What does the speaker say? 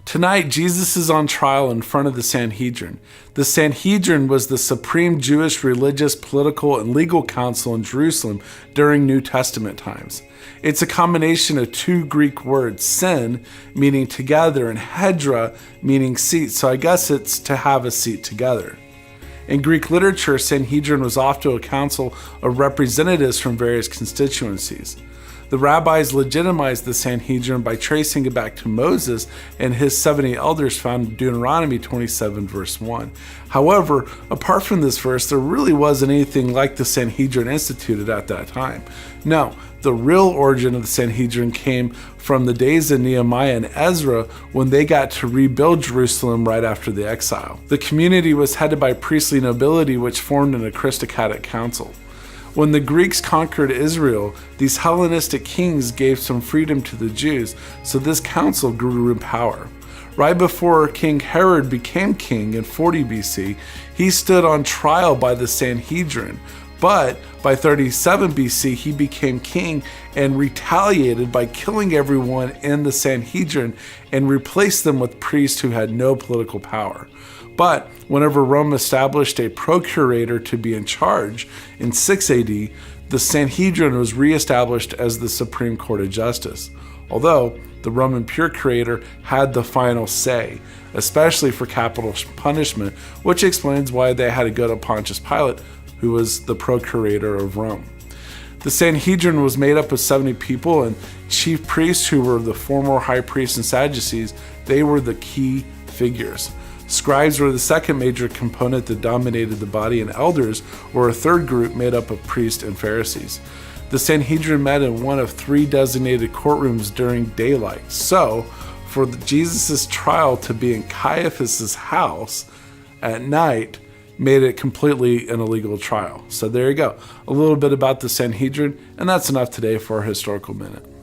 Tonight, Jesus is on trial in front of the Sanhedrin. The Sanhedrin was the supreme Jewish religious, political, and legal council in Jerusalem during New Testament times. It's a combination of two Greek words, sin, meaning together, and hedra, meaning seat, so I guess it's to have a seat together. In Greek literature, Sanhedrin was often a council of representatives from various constituencies. The rabbis legitimized the Sanhedrin by tracing it back to Moses and his 70 elders found in Deuteronomy 27 verse 1. However, apart from this verse, there really wasn't anything like the Sanhedrin instituted at that time. No, the real origin of the Sanhedrin came from the days of Nehemiah and Ezra when they got to rebuild Jerusalem right after the exile. The community was headed by priestly nobility, which formed an aristocratic council. When the Greeks conquered Israel, these Hellenistic kings gave some freedom to the Jews, so this council grew in power. Right before King Herod became king in 40 BC, he stood on trial by the Sanhedrin. But by 37 BC, he became king and retaliated by killing everyone in the Sanhedrin and replaced them with priests who had no political power. But whenever Rome established a procurator to be in charge in 6 AD, the Sanhedrin was reestablished as the Supreme Court of Justice, although the Roman procurator had the final say, especially for capital punishment, which explains why they had to go to Pontius Pilate, who was the procurator of Rome. The Sanhedrin was made up of 70 people, and chief priests, who were the former high priests and Sadducees, they were the key figures. Scribes were the second major component that dominated the body, and elders were a third group made up of priests and Pharisees. The Sanhedrin met in one of 3 designated courtrooms during daylight. So, for Jesus' trial to be in Caiaphas' house at night made it completely an illegal trial. So there you go. A little bit about the Sanhedrin, and that's enough today for our Historical Minute.